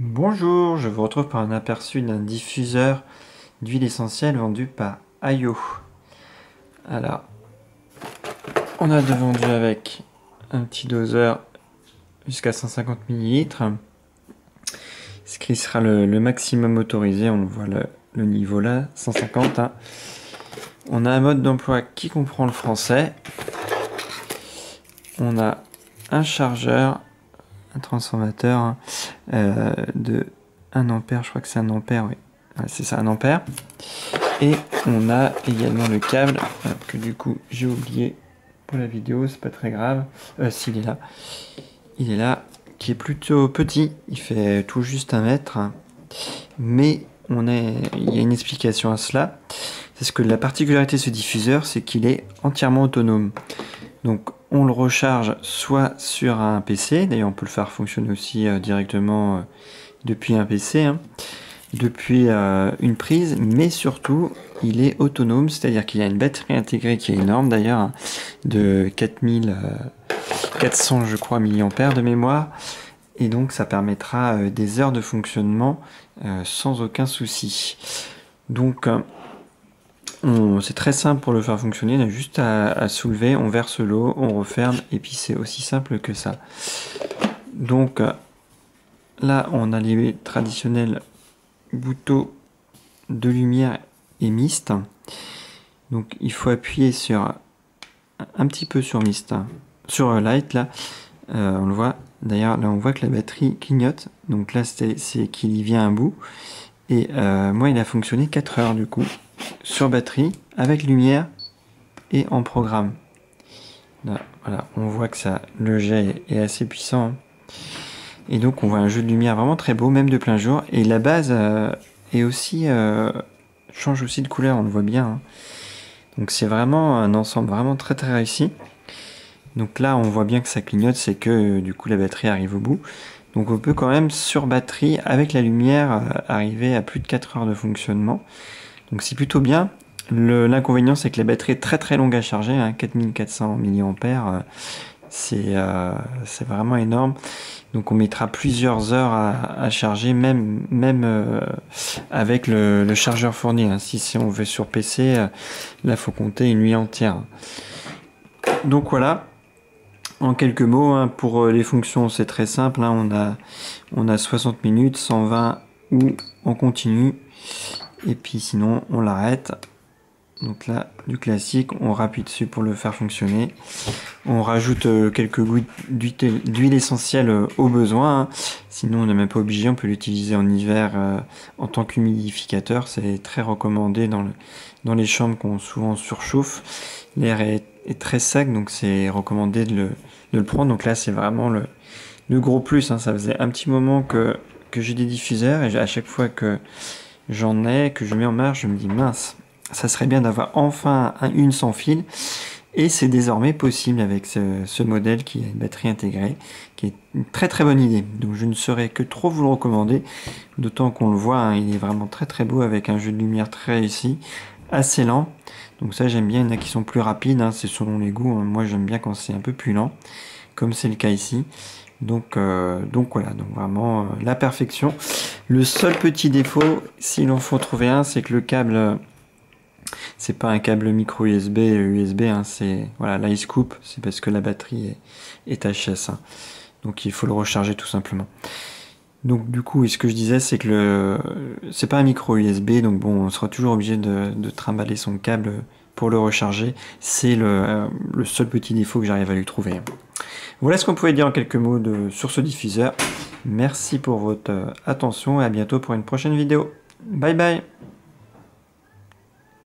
Bonjour, je vous retrouve par un aperçu d'un diffuseur d'huile essentielle vendu par Ayo. Alors, on a vendu avec un petit doseur jusqu'à 150 ml. Ce qui sera le maximum autorisé, on voit le niveau là, 150. Hein. On a un mode d'emploi qui comprend le français. On a un chargeur, un transformateur de 1 ampère, je crois que c'est 1 ampère, oui. Ouais, c'est ça, 1 ampère. Et on a également le câble, que du coup j'ai oublié pour la vidéo, c'est pas très grave. S'il est là. Il est là, qui est plutôt petit, il fait tout juste 1 mètre. Hein. Mais il y a une explication à cela. C'est ce que la particularité de ce diffuseur, c'est qu'il est entièrement autonome. Donc on le recharge soit sur un PC, d'ailleurs on peut le faire fonctionner aussi directement depuis un PC, hein, depuis une prise, mais surtout il est autonome, c'est-à-dire qu'il y a une batterie intégrée qui est énorme d'ailleurs, hein, de 4400 je crois milliampères de mémoire, et donc ça permettra des heures de fonctionnement sans aucun souci. Donc c'est très simple pour le faire fonctionner, on a juste à soulever, on verse l'eau, on referme, et puis c'est aussi simple que ça. Donc là, on a les traditionnels boutons de lumière et mist. Donc il faut appuyer sur un petit peu sur mist, hein. Sur light là, on le voit. D'ailleurs là on voit que la batterie clignote, donc là c'est qu'il y vient un bout. Et moi il a fonctionné 4 heures du coup, sur batterie, avec lumière et en programme. Là, voilà, on voit que le jet est assez puissant. Hein. Et donc on voit un jeu de lumière vraiment très beau, même de plein jour. Et la base est aussi change aussi de couleur, on le voit bien. Hein. Donc c'est vraiment un ensemble vraiment très très réussi. Donc là on voit bien que ça clignote, c'est que du coup la batterie arrive au bout. Donc on peut quand même sur batterie avec la lumière arriver à plus de 4 heures de fonctionnement. Donc c'est plutôt bien. L'inconvénient c'est que la batterie est très très longue à charger, hein, 4400 mAh, c'est vraiment énorme. Donc on mettra plusieurs heures à charger, même avec le chargeur fourni. Hein. Si on veut sur PC, là il faut compter une nuit entière. Donc voilà. En quelques mots, hein, pour les fonctions, c'est très simple. Hein, on a 60 minutes, 120 ou en continu. Et puis sinon, on l'arrête. Donc là, du classique, on rappuie dessus pour le faire fonctionner. On rajoute quelques gouttes d'huile essentielle au besoin. Hein. Sinon, on n'est même pas obligé. On peut l'utiliser en hiver en tant qu'humidificateur. C'est très recommandé dans les chambres qu'on souvent surchauffe. L'air est très sec, donc c'est recommandé de le prendre. Donc là, c'est vraiment le gros plus. Hein. Ça faisait un petit moment que j'ai des diffuseurs et à chaque fois que j'en ai, que je mets en marche, je me dis mince, ça serait bien d'avoir enfin une sans fil. Et c'est désormais possible avec ce modèle qui a une batterie intégrée, qui est une très très bonne idée. Donc je ne saurais que trop vous le recommander, d'autant qu'on le voit, hein, il est vraiment très très beau avec un jeu de lumière très réussi, assez lent. Donc ça j'aime bien, il y en a qui sont plus rapides, hein, c'est selon les goûts. Hein. Moi j'aime bien quand c'est un peu plus lent, comme c'est le cas ici. Donc voilà, donc vraiment la perfection. Le seul petit défaut, s'il en faut trouver un, c'est que le câble, c'est pas un câble micro USB, hein, c'est voilà, là il se coupe, c'est parce que la batterie est HS. Hein. Donc il faut le recharger tout simplement. Donc du coup, ce que je disais, c'est que c'est pas un micro USB, donc bon, on sera toujours obligé de trimballer son câble pour le recharger. C'est le seul petit défaut que j'arrive à lui trouver. Voilà ce qu'on pouvait dire en quelques mots sur ce diffuseur. Merci pour votre attention et à bientôt pour une prochaine vidéo. Bye bye!